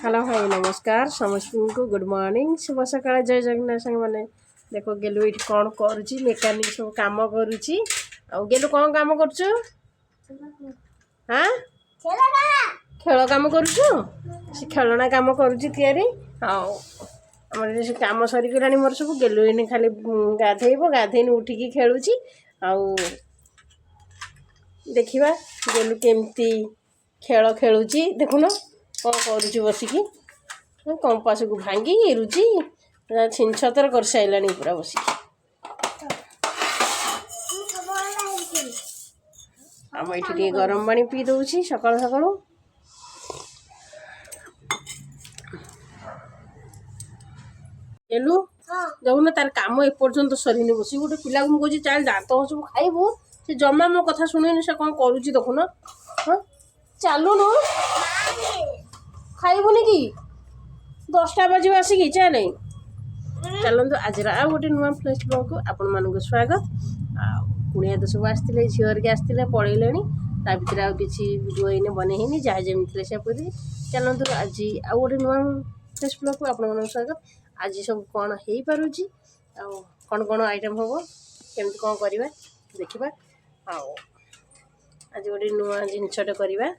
Hello hi नमस्कार समस्त को गुड मॉर्निंग शुभ सकाळ जय जगन्नाथ संग माने देखो गेलु इट कौन करूची मेकानिक सब काम करूची आ गेलु कौन काम करछु हां खेल काम करछु से खेलना काम करूची तयारी आ हमर से काम सरी गलानी मोर सब गेलु इने खाली गाधेइबो गाधेइन उठिकी खेलुची आ देखिबा गेलु केमती खेल खेलुची देखुनो कौन करुची बसिकी कंपास को भांगी रुचि छिन छतर कर साइलानी पूरा बसिकी आम ये गरम पानी पी दौची सकाल सकाल एलु जाऊन तार काम एपर्यंत सरीनी बस गोटे पिला को मुझे चल दात सब खाइबू से जमा मो कथा शुणी से कौन करुची देखुन हाँ चलुन खाइबुनि कि 10टा बजे आसिकी चले चलतु आज गोटे नुआ फ्रेश ब्लॉग को आपण मानक स्वागत कुणिया तो सब आसते झील के आसते पड़े ता भर आ कि वीडियो इन बनईनी जहाँ जमी से पूरी चलतु आज आउ गोटे नुआ फ्रेश ब्लॉग को आपण मानक स्वागत आज सब कौन हो पारुची कौन कौन आइटम हम केमती कौन करवा देखा आज गोटे नुआ जिनसटे करवा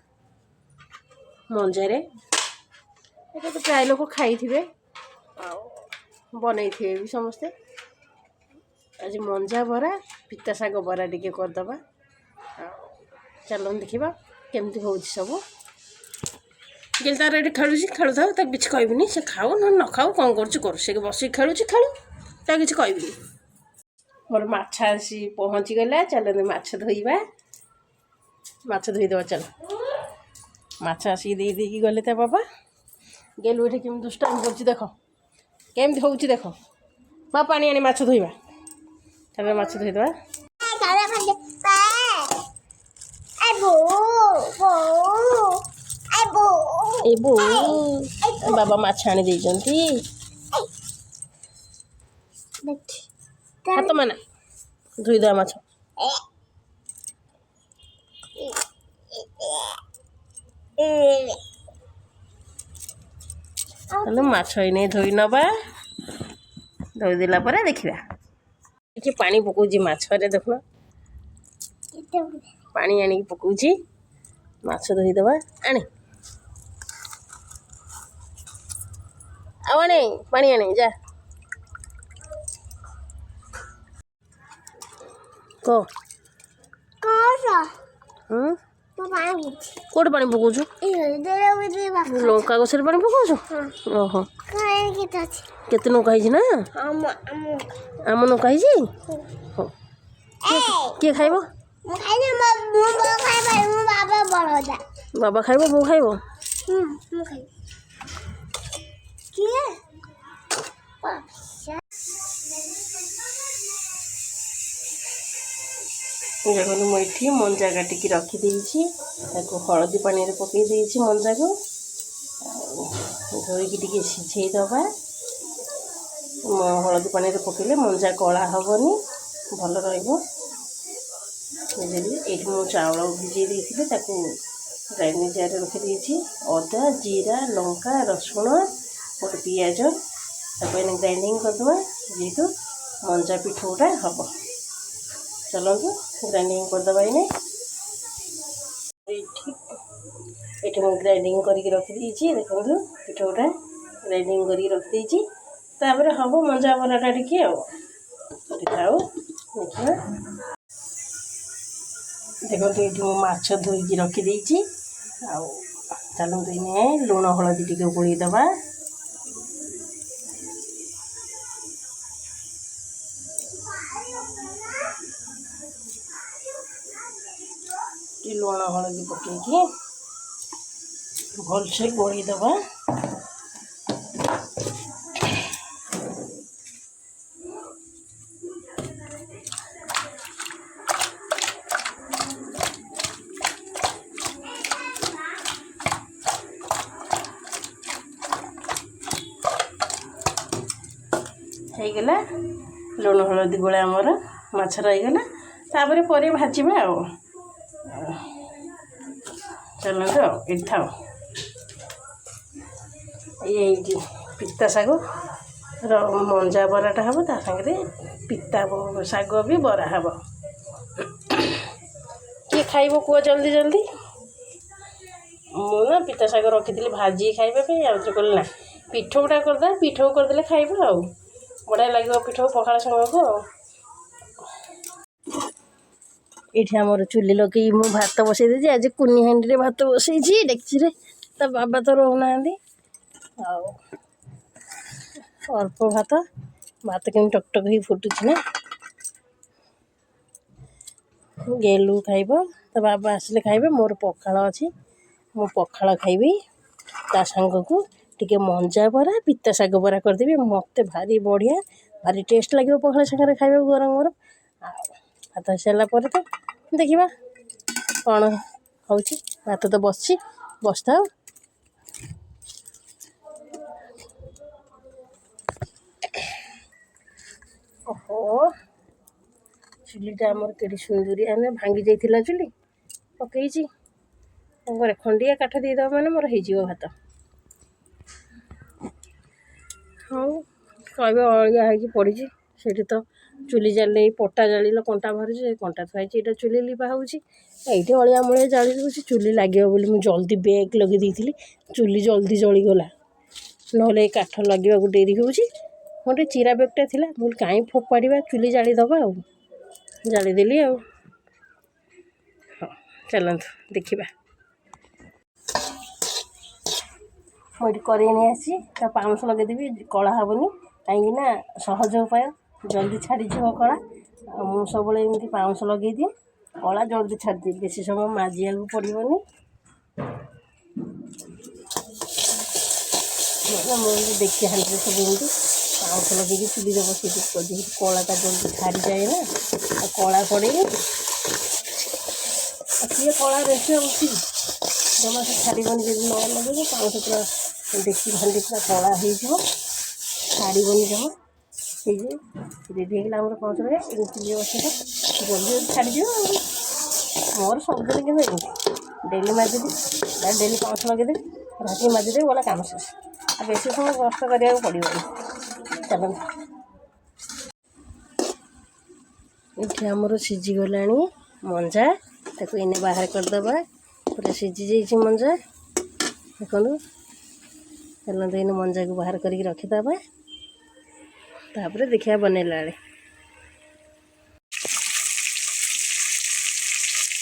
मंजारे ये तो प्राय लोक खाई बनई थे भी समस्ते आज मंजा बरा पिता शाग बरा टिके करदबा चलो देखा केमती हो सब गेल तार ये खेलु था किसी कहबिनी से खाऊ न खाऊ कौन कर बस खेलु खेलु किसी कहबिनी मोर माछ आसी पहुँची गला चल माछ धोइबा माछ धोईदेवा चल माछ आसिक देकी गले ता बाबा गेलु ये केमी दुष्टामी कर देख केमती हो देख बा पानी आनी माछ धोइबा चल माछ धोईदेवा ए बो बाबा माछ आनी देइचंती हाथ माना धोईदेवा माछ माछ इने धोई नबा धोई देला पर देखिबा कि पानी पकोजी माछ रे देखना पानी आनी पकोजी माछ धोई दबा आने आने पानी आने जा को कोट पानी पकाउछु लंका गछर पानी पकाउछु ओहो केते नो कहि ना आम नो कहि के खाइबो बाबा खाइबो बो खाइबो देखो मुझे मंजा काटिकी रखीदे हलदी पानी पकई देती मंजा को धोईकी सीझेदबा हलदी पानी पकईले मंजा कला हेनी भल रही चाउल भिजे देती ग्राइंडिंग जार रखीदे अदा जीरा लंका रसुण गोटे पियाज ग्राइंडिंग करदे जेहेतु मंजा पिठौटा हम चलतु ग्राइंडिंग करदबा इने ये मुझे ग्राइंडिंग करके रखीदी देखो पिठौटा ग्राइंडिंग करके रखीदी तापर हम मंजा बराटा टिके खाऊ देखिए देखो ये माछ धोईकी रखीदी चलते इने लुण हलदी टिके गोलैदबा लुण हलदी पकईकी भलसे गोलैदबा होगला लुण हलदी गोला आमर माछ रहीगला तापर पर भाजवा चलते ये था এইটি ପିତା ଶାଗ ମଞ୍ଜା ବରାଟା ହେବ, ତା ସାଙ୍ଗରେ ପିତା ଶାଗ ବି ବରା ହେବ। କିଏ ଖାଇବ କୁହ ଜଲ୍ଦି ଜଲ୍ଦି? ମୁଁ ନା ପିତା ଶାଗ ରଖିଥିଲି ଭାଜିକି ଖାଇବା ପାଇଁ, ଆଉ ତ କହିଲି ନା ପିଠଉଟା କରିଦେବା, ପିଠଉ କରିଦେଲେ ଖାଇବା ଆଉ ବଢ଼ିଆ ଲାଗିବ ପିଠଉ ପଖାଳ ସାଙ୍ଗକୁ ଆଉ। ଏଇଠି ଆମର ଚୁଲି ଲଗେଇ ମୁଁ ଭାତ ବସାଇ ଦେଇଛି। ଆଜି କୁନି ହାଣ୍ଡିରେ ଭାତ ବସାଇଛି, ଡେକ୍ଚିରେ। ତା ବାବା ତ ରହୁନାହାନ୍ତି, ଆଉ ଅଳ୍ପ ଭାତ କେମିତି ଟକଟକ ହେଇ ଫୁଟୁଛି ନା। ଗେଲୁ ଖାଇବ, ତା ବାବା ଆସିଲେ ଖାଇବେ। ମୋର ପଖାଳ ଅଛି, ମୁଁ ପଖାଳ ଖାଇବି। ତା ସାଙ୍ଗକୁ ଟିକେ ମଞ୍ଜା ବରା ପିତା ଶାଗ ବରା କରିଦେବି। ମୋତେ ଭାରି ବଢ଼ିଆ, ଭାରି ଟେଷ୍ଟ ଲାଗିବ ପଖାଳ ସାଙ୍ଗରେ ଖାଇବାକୁ ଗରମ ଗରମ। ଆଉ ଭାତ ହେଇସାରିଲା ପରେ ତ ଦେଖିବା କ'ଣ ହେଉଛି। ଭାତ ତ ବସିଛି, ବସିଥାଉ। ଓହୋ, ଚୁଲିଟା ଆମର କେଡ଼େ ସୁନ୍ଦରିଆ ନା, ଭାଙ୍ଗି ଯାଇଥିଲା ଚୁଲି ପକେଇଛି। ଘରେ ଖଣ୍ଡିଆ କାଠ ଦେଇଦେବା ମାନେ ମୋର ହେଇଯିବ ଭାତ। ହଉ କହିବେ ଅଳିଆ ହେଇକି ପଡ଼ିଛି। ସେଇଠି ତ ଚୁଲି ଜାଳିଲେ ଏଇ ପଟା ଜାଳିଲେ କଣ୍ଟା ବାହାରୁଛି, ସେ କଣ୍ଟା ଥୁଆଇଛି, ଏଇଟା ଚୁଲି ଲିପା ହେଉଛି। ଏଇଠି ଅଳିଆ ମଳିଆ ଜାଳି ଦେଉଛି। ଚୁଲି ଲାଗିବ ବୋଲି ମୁଁ ଜଲ୍ଦି ବ୍ୟାଗ୍ ଲଗେଇ ଦେଇଥିଲି, ଚୁଲି ଜଲ୍ଦି ଜଳିଗଲା। ନହେଲେ ଏଇ କାଠ ଲାଗିବାକୁ ଡେରି ହେଉଛି। ଗୋଟେ ଚିରା ବ୍ୟାଗ୍ଟା ଥିଲା, ମୁଁ କାହିଁ ଫୋପାଡ଼ିବା, ଚୁଲି ଜାଳିଦେବା ଆଉ। ଜାଳିଦେଲି ଆଉ। ହଁ ଚାଲନ୍ତୁ ଦେଖିବା। ମୁଁ ଏଠି କରେଇ ନେଇ ଆସିଛି, ତା ପାଉଁଶ ଲଗେଇଦେବି, କଳା ହେବନି। କାହିଁକିନା ସହଜ ଉପାୟ, ଜଲ୍ଦି ଛାଡ଼ିଯିବ କଳା। ଆଉ ମୁଁ ସବୁବେଳେ ଏମିତି ପାଉଁଶ ଲଗେଇଦିଏ, କଳା ଜଲ୍ଦି ଛାଡ଼ିଦିଏ, ବେଶୀ ସମୟ ମାଜିବାକୁ ପଡ଼ିବନି। ମୁଁ ଏମିତି ଦେଖି ହାଣ୍ଡିରେ ସବୁ ଏମିତି ପାଉଁଶ ଲଗେଇକି ଚୁଲିରେ ବସେଇକି ଯେମିତି କଳାଟା ଜଲ୍ଦି ଛାଡ଼ିଯାଏ ନା, ଆଉ କଳା ପଡ଼େନି। ଆଉ କିଏ କଳା ବେଶୀ ହେଉଛି, ଜମା ସେ ଛାଡ଼ିବନି ଯଦି ନ ଲଗେଇବ। ପାଉଁଶ ପୁରା ଦେଖି ହାଣ୍ଡି ପୁରା କଳା ହେଇଯିବ, ଛାଡ଼ିବନି ଜମା। ହେଇଯିବ ରେଡ଼ି ହେଇଗଲା ଆମର ପାଉଁଶ ଲଗେଇବା। ଚୁଲିରେ ବସେଇବା, ଜଲ୍ଦି ଜଲ୍ଦି ଛାଡ଼ିଯିବ ଆଉ। ମୋର ସବୁଦିନ କିନ୍ତୁ ଏମିତି ଡେଲି ମାଜିଦେବି, ଡେଲି ପାଉଁଶ ଲଗେଇଦେବି, ରାତି ମାଜିଦେବି, ଗଲା କାମ ଶେଷ। ଆଉ ବେଶୀ ସମୟ କଷ୍ଟ କରିବାକୁ ପଡ଼ିବନି। ଚାଲନ୍ତୁ। ଏଠି ଆମର ସିଝିଗଲାଣି ମଞ୍ଜା, ତାକୁ ଏନେ ବାହାର କରିଦେବା। ପୁରା ସିଝି ଯାଇଛି ମଞ୍ଜା, ଦେଖନ୍ତୁ। ଚାଲନ୍ତୁ ଏନେ ମଞ୍ଜାକୁ ବାହାର କରିକି ରଖିଦେବା, ତାପରେ ଦେଖିବା ବନେଇଲା ବେଳେ।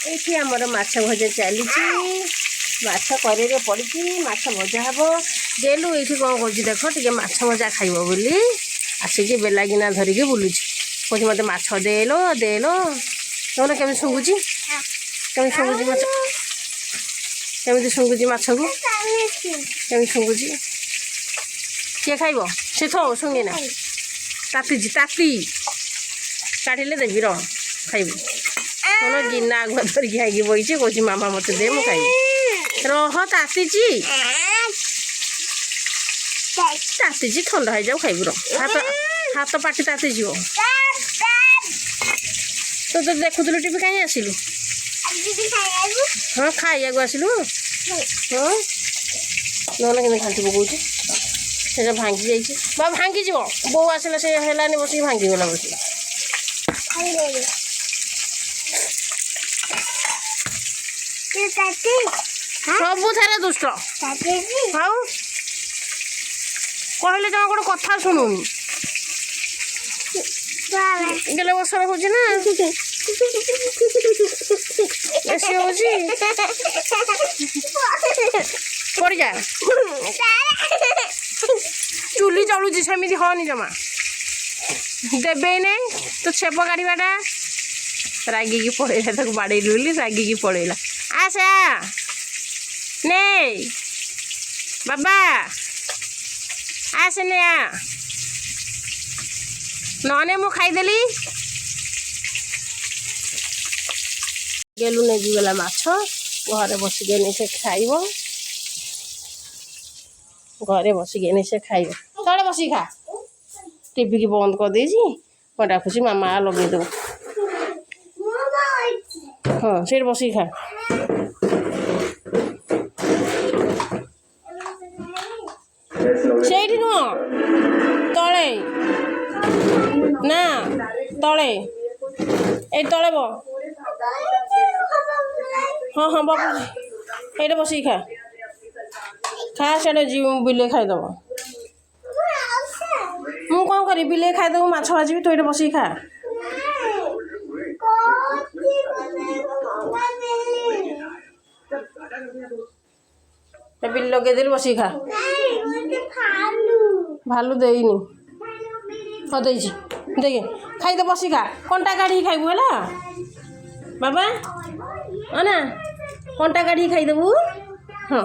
ଏଇଠି ଆମର ମାଛ ଭଜା ଚାଲିଛି, ମାଛ କରେଇରେ ପଡ଼ିଛି, ମାଛ ଭଜା ହେବ। ଦେଲୁ ଏଇଠି କ'ଣ କରୁଛି ଦେଖ, ଟିକେ ମାଛ ଭଜା ଖାଇବ ବୋଲି ଆସିକି ବେଲାଗିନା ଧରିକି ବୁଲୁଛି। କହୁଛି ମୋତେ ମାଛ ଦେଲୋ ଦେଲୋ। ନହେଲେ କେମିତି ଶୁଙ୍ଗୁଛି, କେମିତି ଶୁଙ୍ଗୁଛି ମାଛ, କେମିତି ଶୁଙ୍ଗୁଛି ମାଛକୁ, କେମିତି ଶୁଙ୍ଗୁଛି। କିଏ ଖାଇବ ସେ ଥଉ ଶୁଙ୍ଗିନା, ତାତିଛି, ତାତି କାଢ଼ିଲେ ଦେବି, ରହ ଖାଇବୁ। ନହେଲେ ଗିନା ଆଗୁଆ ଧରିକି ଖାଇକି ବଇଛି, କହୁଛି ମାମା ମୋତେ ଦେ ମୁଁ ଖାଇବି। ରହ ତାତିଛି, ତାତିଛି, ଥଣ୍ଡା ହେଇଯାଉ ଖାଇବୁ। ରହ, ହାତ ପାଟି ତାତିଯିବ। ତୁ ତ ଦେଖୁଥିଲୁ ଟିଭି, କାହିଁ ଆସିଲୁ? ହଁ ଖାଇବାକୁ ଆସିଲୁ। ହଁ ନହେଲେ କେମିତି ଘାଣ୍ଟି ପକଉଛି, ସେଇଟା ଭାଙ୍ଗି ଯାଇଛି। ବା ଭାଙ୍ଗିଯିବ, ବୋଉ ଆସିଲା ସେ ହେଲାନି ବସିକି ଭାଙ୍ଗିଗଲା ବସିକି। ସବୁଥିରେ ଦୁଷ୍ଟ। ଆଉ କହିଲେ ଜମା ଗୋଟେ କଥା ଶୁଣୁନି, ଗେଲେ ବସର ହଉଛି ନା, ବେଶୀ ହଉଛି। ପଡ଼ିଯା, ଚୁଲି ଚଳୁଛି, ସେମିତି ହନି ଜମା। ଦେବେ ନାଇଁ ତ ଛେପ କାଢ଼ିବାଟା। ରାଗିକି ପଳେଇଲା, ତାକୁ ବାଡ଼େଇଲି ବୋଲି ରାଗିକି ପଳେଇଲା। ଆସେ ନେ ବାବା, ଆସେ ନେ ଆ, ନହେଲେ ମୁଁ ଖାଇଦେଲି। ଗେଲୁ ନେଇଗଲା ମାଛ, ଘରେ ବସିକି ଏନେ ସେ ଖାଇବ, ଘରେ ବସିକି ଏନେ ସେ ଖାଇବ। ତଳେ ବସିକି ଖା, ଟିଭିକି ବନ୍ଦ କରିଦେଇଛି, କ'ଣ ଡାକୁଛି ମାମା ଲଗେଇଦେବୁ। ହଁ ସେଇଠି ବସିକି ଖା। ସେଇଠି ନୁହଁ ତଳେ ନା ତଳେ ଏଇ ତଳେ ବ ହଁ ହଁ ବାବୁ ଏଇଟା ବସିକି ଖା ସିଆଡ଼େ ବିଲେଇ ଖାଇଦେବ। ମୁଁ କ'ଣ କରିବି ବିଲେଇ ଖାଇଦେବୁ ମାଛ ଭାଜିବି ତୁ ଏଇଟା ବସିକି ଖା। ବିଲ ଲଗେଇଦେଲି ବସିକି ଖା। ଭାଲୁ ଦେଇନି ହଁ ଦେଇଛି ଦେଖେ ଖାଇଦେ ବସିକି ଖା କଣ୍ଟା କାଢ଼ିକି ଖାଇବୁ ହେଲା ବାବା ହଁ ନା କଣ୍ଟା କାଢ଼ିକି ଖାଇଦେବୁ। ହଁ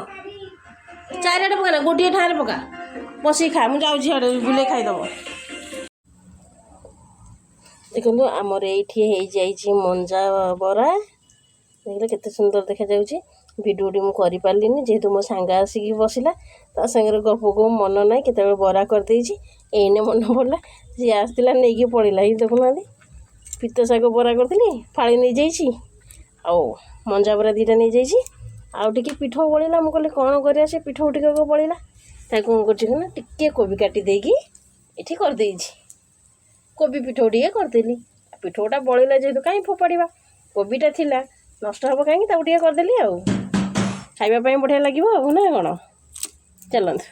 ଚାରିଆଡ଼େ ପକା ନା ଗୋଟିଏ ଠାଁରେ ପକା ବସିକି ଖା। ମୁଁ ଯାଉଛି ସିଆଡ଼େ ବିଲେଇ ଖାଇଦେବ। ଦେଖନ୍ତୁ ଆମର ଏଇଠି ହେଇଯାଇଛି ମଞ୍ଜା ବରା ଦେଖିଲେ କେତେ ସୁନ୍ଦର ଦେଖାଯାଉଛି। ଭିଡ଼ିଓଟି ମୁଁ କରିପାରିଲିନି ଯେହେତୁ ମୋ ସାଙ୍ଗ ଆସିକି ବସିଲା ତା ସାଙ୍ଗରେ ଗପକୁ ମନ ନାହିଁ କେତେବେଳେ ବରା କରିଦେଇଛି ଏଇନେ ମନେ ପଡ଼ିଲା ସିଏ ଆସିଥିଲା ନେଇକି ପଳେଇଲା। ଏଇ ଦେଖୁନାହାନ୍ତି ପିତ ଶାଗ ବରା କରିଥିଲି ଫାଳି ନେଇଯାଇଛି ଆଉ ମଞ୍ଜା ବରା ଦୁଇଟା ନେଇଯାଇଛି ଆଉ ଟିକେ ପିଠଉ ବଳିଲା। ମୁଁ କହିଲି କ'ଣ କରିବା ସେ ପିଠଉ ଟିକେ ବଳିଲା ତାକୁ କ'ଣ କରୁଛି ନା ଟିକେ କୋବି କାଟି ଦେଇକି ଏଠି କରିଦେଇଛି। କୋବି ପିଠଉ ଟିକେ କରିଦେଲି ପିଠଉଟା ବଳିଲା ଯେହେତୁ କାହିଁ ଫୋପାଡ଼ିବା କୋବିଟା ଥିଲା ନଷ୍ଟ ହେବ କାହିଁକି ତାକୁ ଟିକେ କରିଦେଲି ଆଉ ଖାଇବା ପାଇଁ ବଢ଼ିଆ ଲାଗିବ ଆଉ ନା କ'ଣ। ଚାଲନ୍ତୁ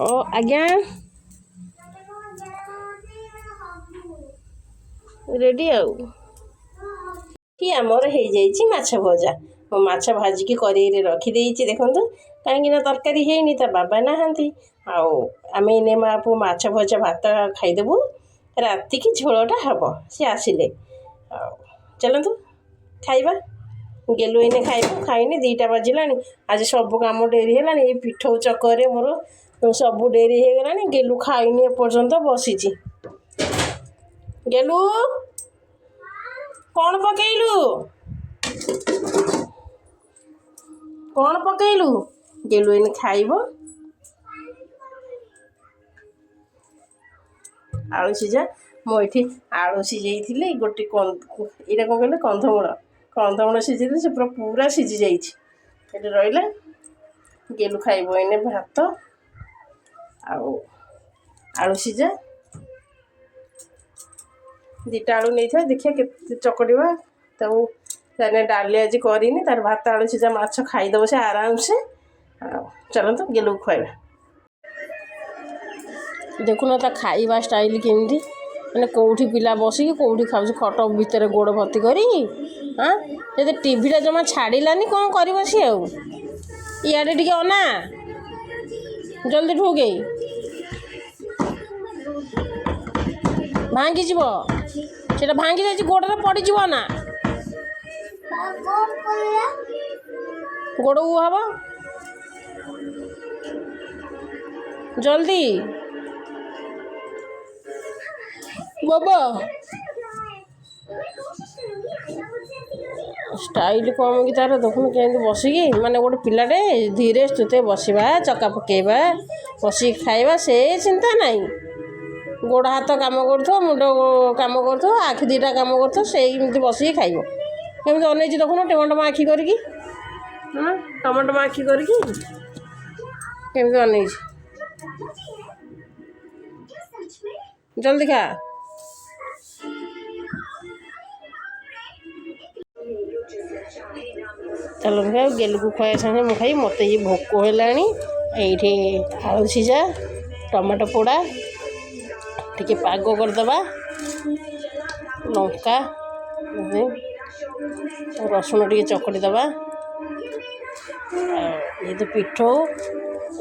ଓ ଆଜ୍ଞା ରେଡ଼ି ଆଉ କି ଆମର ହେଇଯାଇଛି ମାଛ ଭଜା। ମୁଁ ମାଛ ଭାଜିକି କଡ଼େଇରେ ରଖିଦେଇଛି ଦେଖନ୍ତୁ କାହିଁକିନା ତରକାରୀ ହେଇନି ତା ବାବା ନାହାନ୍ତି ଆଉ ଆମେ ଏନେ ମା ପୁଅ ମାଛ ଭଜା ଭାତ ଖାଇଦେବୁ ରାତିକି ଝୋଳଟା ହେବ ସେ ଆସିଲେ ଆଉ ଚାଲନ୍ତୁ ଖାଇବା। ଗେଲୁ ଏଇନେ ଖାଇବୁ ଖାଇନି 2ଟା ବାଜିଲାଣି ଆଜି ସବୁ କାମ ଡେରି ହେଲାଣି ଏଇ ପିଠଉ ଚକରେ ମୋର ସବୁ ଡେରି ହେଇଗଲାଣି। ଗେଲୁ ଖାଇନି ଏପର୍ଯ୍ୟନ୍ତ ବସିଛି। ଗେଲୁ କ'ଣ ପକେଇଲୁ କ'ଣ ପକେଇଲୁ? ଗେଲୁ ଏଇନେ ଖାଇବ ଆଳୁ ସିଝା। ମୁଁ ଏଠି ଆଳୁ ସିଝେଇଥିଲି ଗୋଟେ ଏଇଟା କ'ଣ କହିଲେ କନ୍ଧମୂଳ ସିଝେଇଥିଲି ସେ ପୁରା ସିଝି ଯାଇଛି ଏଠି ରହିଲା। ଗେଲୁ ଖାଇବ ଏଇନେ ଭାତ ଆଉ ଆଳୁ ସିଝା 2ଟା ଆଳୁ ନେଇଥିବା ଦେଖିବା କେତେ ଚକଟିବା ତାକୁ ତାହେଲେ ଡାଲି ଆଜି କରିନି ତାର ଭାତ ଆଳୁ ସିଝା ମାଛ ଖାଇଦେବ ସେ ଆରାମସେ। ଆଉ ଚାଲନ୍ତୁ ଗେଲୁକୁ ଖୁଆଇବା। ଦେଖୁନ ତା ଖାଇବା ଷ୍ଟାଇଲ୍ କେମିତି ମାନେ କେଉଁଠି ପିଲା ବସିକି କେଉଁଠି ଖାଉଛି ଖଟ ଭିତରେ ଗୋଡ଼ ଭର୍ତ୍ତି କରିକି ହଁ ଯଦି ଟିଭିଟା ଜମା ଛାଡ଼ିଲାନି କ'ଣ କରିବ ସିଏ ଆଉ ଇଆଡ଼େ ଟିକେ ଅନା ଜଲ୍ଦି ଠୁକେଇ ଭାଙ୍ଗିଯିବ ସେଟା ଭାଙ୍ଗି ଯାଇଛି ଗୋଡ଼ରେ ପଡ଼ିଯିବ ନା ଗୋଡ଼କୁ ହେବ ଜଲ୍ଦି ବାବା ଷ୍ଟାଇଲ୍ କମ୍ କି ତାର ଦେଖୁନୁ କେମିତି ବସିକି ମାନେ ଗୋଟେ ପିଲାଟେ ଧୀରେ ସ୍ଥିରେ ବସିବା ଚକା ପକାଇବା ବସିକି ଖାଇବା ସେ ଚିନ୍ତା ନାହିଁ। ଗୋଡ଼ ହାତ କାମ କରୁଥିବ ମୁଣ୍ଡ କାମ କରୁଥିବ ଆଖି 2ଟା କାମ କରୁଥିବ ସେଇମିତି ବସିକି ଖାଇବ। କେମିତି ଅନେଇଛି ଦେଖୁନ ଟମାଟୋ ଆଖି କରିକି ହଁ ଟମାଟୋ ଆଖି କରିକି କେମିତି ଅନେଇଛି। ଜଲ୍ଦି ଖା। ଚାଲନ୍ତୁ ଖାଇ ଗେଲୁକୁ ଖୁଆଇବା ସାଙ୍ଗେ ମୁଁ ଖାଇ ମୋତେ ଇଏ ଭୋକ ହେଲାଣି। ଏଇଠି ଆଳୁ ସିଝା ଟମାଟୋ ପୋଡ଼ା ଟିକେ ପାଗ କରିଦେବା ଲଙ୍କା ରସୁଣ ଟିକେ ଚକଟି ଦେବା ଆଉ ଇଏ ତ ପିଠଉ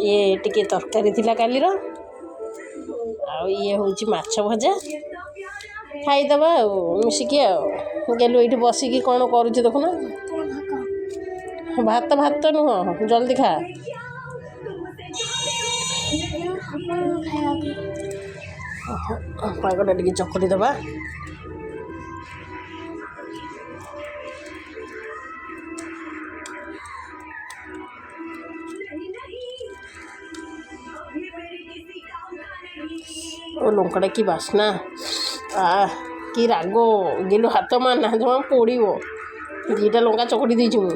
ଇଏ ଟିକେ ତରକାରୀ ଥିଲା କାଲିର ଆଉ ଇଏ ହେଉଛି ମାଛ ଭଜା ଖାଇଦେବା ଆଉ ମିଶିକି ଆଉ ଗେଲୁ ଏଇଠି ବସିକି କ'ଣ କରୁଛି ଦେଖୁନ ଭାତ ନୁହଁ ଜଲ୍ଦି ଖା। ପାଗଟା ଟିକେ ଚକଟି ଦେବା ଓ ଲଙ୍କାଟା କି ବାସ୍ନା କି ରାଗ ଗେଲୁ ହାତ ମାରନା ଜମା ପୋଡ଼ିବ। 2ଟା ଲଙ୍କା ଚକଟି ଦେଇଛି ମୁଁ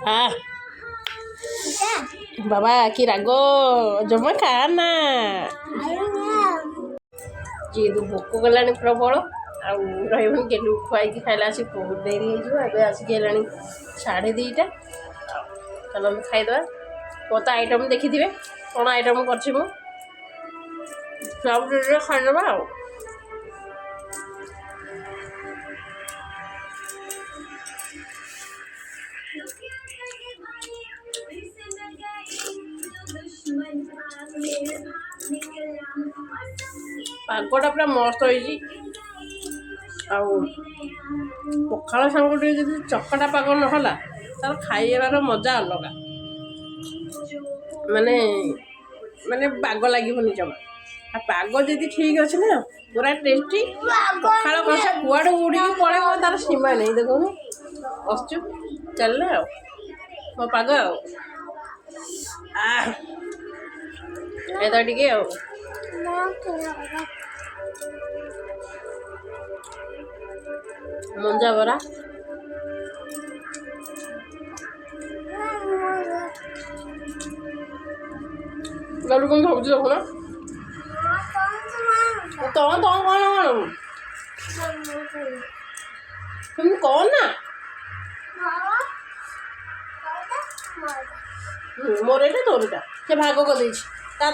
हाँ बाबा कि राग जमा खाना जी भोक गला प्रबल आउ रही गेलु खुआई खाइला आसी बहुत देरी हो आसिक है 2:30 चलो खाईदे कत आइटम देखी थे कौन आइटम कर खाईदे आ पागटा पूरा मस्त होती पखाड़ सांग चकटा पाग ना तार खाइबार मजा अलग माने माने पाग लगे जमा पाग जी ठीक अच्छे ना पूरा टेस्टी पखाड़ कषा कुआड़े उड़ी पड़े तार सीमा नहीं देखो बसचु चल मो पाग आदा टे मंजा बरा गलू कौन भाव देखो ना तो तुम कौन ना मोर एटा तोर एटा से भाग कर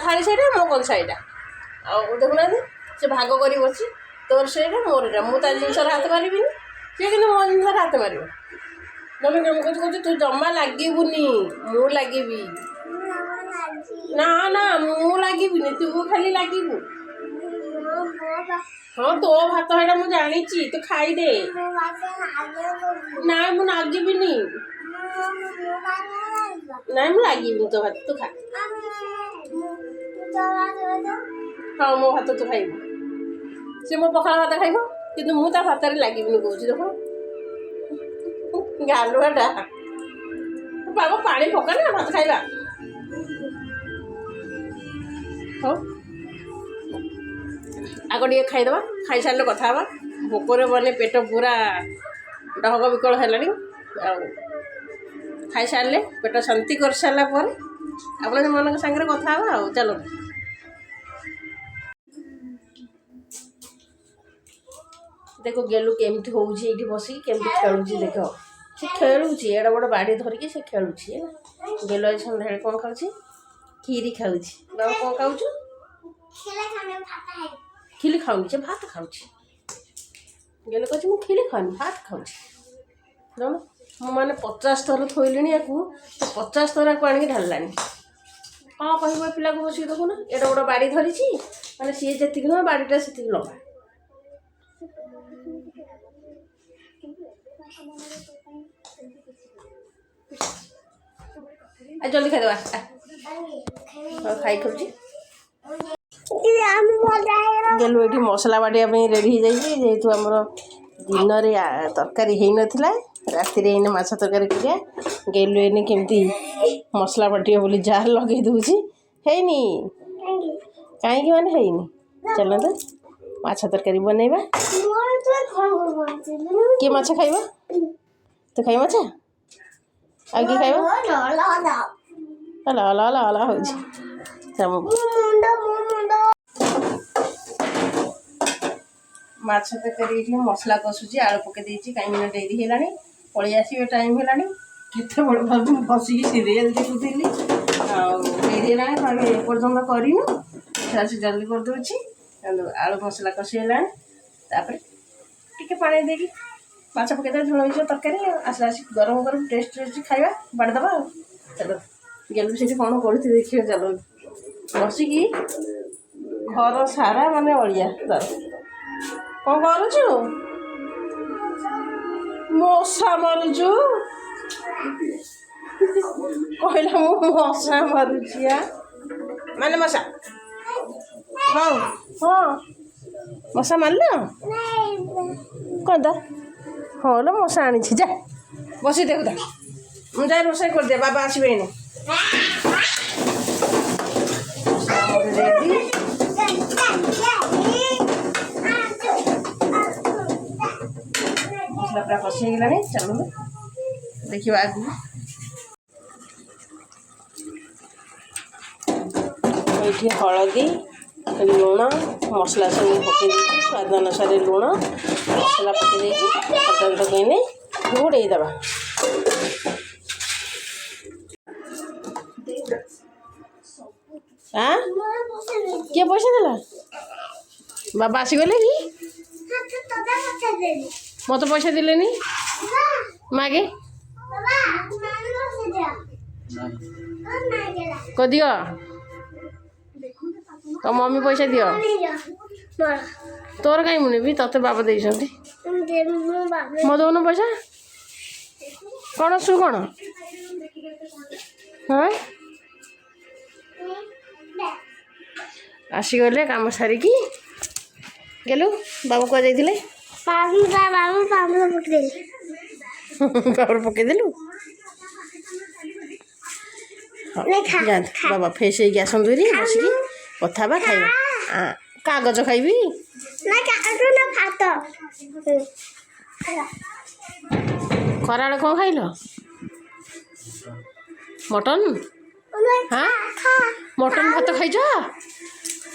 थाली सहीटा मो कंसा यहाँ आ देखुना से भाग कर बसी तोर से मोर एटा मुझे जिनस हाथ मारि सी कि मो जिन हाथ मार मम्मी कह तू जमा लगुनि मु लगे ना ना मु लगे तू खाली लगू हाँ तो भात है मुझे जानी तू खाईदे ना मुझे लगे ना मुझे लगे तो भात तू खा हाँ मो भात तू खाइब सी मो पखाड़ भात खाइब कि मुझे भात लगे कौच देख गालुआटा बाबा पानी पका ना भात खाइबा हाँ आग टे खाईदे खाई सारे कथा भोकर मैंने पेट पूरा डहक विकल है खाई सारे पेट शांति कर सारापर आप मन सागर कथा चलो देख गेलु केमती होती बसिक केमती खेलुची देख से खेलुची एड़ा बड़ बाड़ी धरिकी से खेलुची गेलु आज सन्ध्या कौन खाऊँ खीरी खाऊँ बाबा कौन खाऊँ खिली खाऊनी से भात खाऊँ गेले कह मुझे खिली खाऊनी भात खाऊँ जान मुझे 50 थर थोइली या 50 थर को आणिक ढाला कौन कह पिला को बस देखुना एड़ा बड़ बाड़ी धरी मैंने सी जी नुह बाड़ीटा से लंबा जल्दी खाईदे खाई खेलुची गेलु ये मसला बाटिया रेडी हो जाइए जेहेतु आमर दिन तरकारी हो नाला राति माछ तरकारी करिया गेलु एने केमती मसला बाटिया बोली जार लगे दूची हैनी कहीं माने हैनी चलते माछ तरकारी बनैबा किए माछ खाइबा तो खाई माछ आगे खाइबा अला अला अला अला हो माछ तरकारी मसला कषुची आलू पकई कहीं डेरी है पलि आसवे टाइम है केते बड़ बसिक सीरियल देखुली डेरी है एपर्तंत कर जल्दी करदे आलू मसला कषि है टे पानी देकी माछ पकईदे झोल हो तरकारी आसला गरम गरम टेस्ट खाଇବା बाड़ीदबा चलो गेलु से कौन कर देखिए चलो बसिकी घर सारा माने अड़िया तार कौन करुचु मशा मारुचु कहला मु मशा मारुचिया माने मशा हाँ हाँ मशा मारल कौन हाँ लो मशा आनी जा बसी देखु मुझे रोसे कर दे बाबा आसबे କଷି ହେଇଗଲାଣି। ଚାଲନ୍ତୁ ଦେଖିବା ଆଗକୁ। ଏଇଠି ହଳଦୀ ଲୁଣ ମସଲା ସବୁ ପକାଇ ଦେଇଛି। ସ୍ୱାଦ ଅନୁସାରେ ଲୁଣ ମସଲା ପକାଇ ଦେଇଛି। ତରକାରୀ ପକାଇନି ଘୋଡ଼େଇ ଦେବା। କିଏ ପଇସା ଦେଲା? ବାବା ଆସିଗଲେ କି? ମୋତେ ପଇସା ଦେଲେନି ମାଗେ ଦିଅ। ତ ମମ୍ମି ପଇସା ଦିଅ। ତୋର କାହିଁ ମୁଁ ନେବି? ତତେ ବାବା ଦେଇଛନ୍ତି। ମୋ ଦେଉନ ପଇସା। କ'ଣ ଶୁ କ'ଣ? ହଁ ଆସିଗଲେ କାମ ସାରିକି। ଗେଲୁ ବାବୁ କୁଆ ଯାଇଥିଲେ? ବାବୁର ପକେଇଦେଲୁ। ଯାଆନ୍ତୁ ବାବା ଫ୍ରେଶ୍ ହେଇକି ଆସନ୍ତୁ ହେରି। ବସିକି କଥା ହେବା ଖାଇବା। କାଗଜ ଖାଇବି। ଖରାବେଳେ କ'ଣ ଖାଇଲ? ମଟନ। ମଟନ ଭାତ ଖାଇଛ?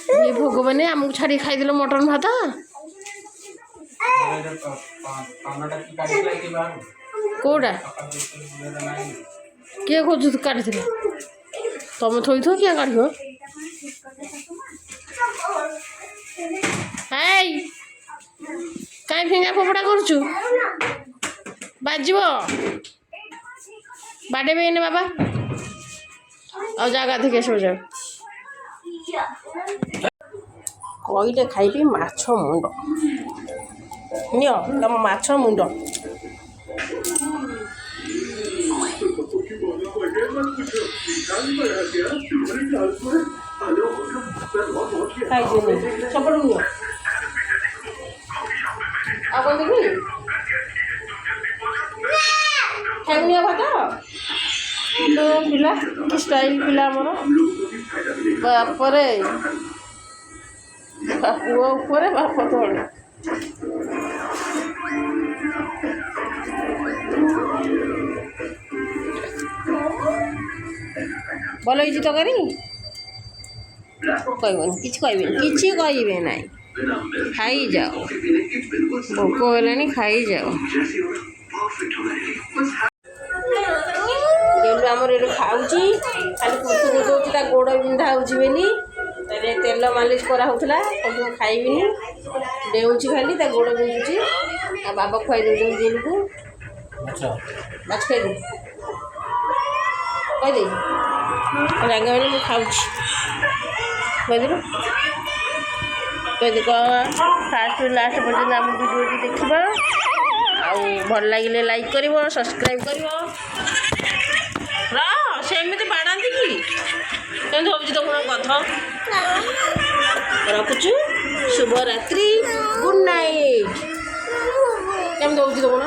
ଏ ଭଗବାନ ଆମକୁ ଛାଡ଼ିକି ଖାଇଦେଲ ମଟନ ଭାତ। କେଉଁଟା କିଏ ଖୋଜୁ କାଢ଼ିଥିଲେ? ତମେ ଥୋଇଥିବ କିଏ କାଢ଼ିବ? ହେଇ କାହିଁ ଫିଙ୍ଗା ଫୋପଡ଼ା କରୁଛୁ? ବାଜିବ। ବାଡ଼େଇବେ ଏଇନେ ବାବା। ଆଉ ଜାଗା থেকে ଆସିବ ଯାଅ। କହିଲେ ଖାଇବି ମାଛ ମୁଣ୍ଡ। ନିଅ ତମ ମାଛ ମୁଣ୍ଡ। ଖାଇଦିଅ ସେପଟୁ ନିଅ। ଆଉ କ'ଣ ଦେବି? ଖାଇବୁନି ଭାତ? ପିଲା କି ଷ୍ଟାଇଲ ପିଲା ଆମର। ବାପରେ ପୁଅ ଉପରେ ବାପ ତଳେ। ଭଲ ହେଇଛି ତରକାରୀ? କହିବନି କିଛି କହିବେନି କିଛି କହିବେ ନାହିଁ। ଖାଇଯାଅ ଭୋକ ହେଲାଣି ଖାଇଯାଅ। ଗେଲୁ ଆମର ଏଠି ଖାଉଛି ଖାଲି କୁତୁ ଦେଉଛି। ତା ଗୋଡ଼ ବିନ୍ଧା ହେଉଛି ବୋଲି ତେଲ ମାଲିସ କରାହେଉଥିଲା। କହୁଛି ମୁଁ ଖାଇବିନି ଡେଉଛି ଖାଲି ତା ଗୋଡ଼ ବିନ୍ଧୁଛି। ଆଉ ବାବା ଖୁଆଇ ଦେଉଛନ୍ତି ଗେଲୁକୁ। ମାଛ ଖାଇଦେବି କହିଦେବି ରାଙ୍ଗା ମାନେ ମୁଁ ଖାଉଛି କହିଦେଲୁ। କହିଦେବି ଫାଷ୍ଟରୁ ଲାଷ୍ଟ ପର୍ଯ୍ୟନ୍ତ ଆମ ଭିଡ଼ିଓଟି ଦେଖିବ। ଆଉ ଭଲ ଲାଗିଲେ ଲାଇକ୍ କରିବ ସବସ୍କ୍ରାଇବ୍ କରିବ। ସେମିତି ବାଡ଼ାନ୍ତି କି? କେମିତି ହେଉଛି ତ କ'ଣ କଥା। ରଖୁଛୁ। ଶୁଭରାତ୍ରି ଗୁଡ୍ ନାଇଟ୍। କେମିତି ହେଉଛି ତ କ'ଣ?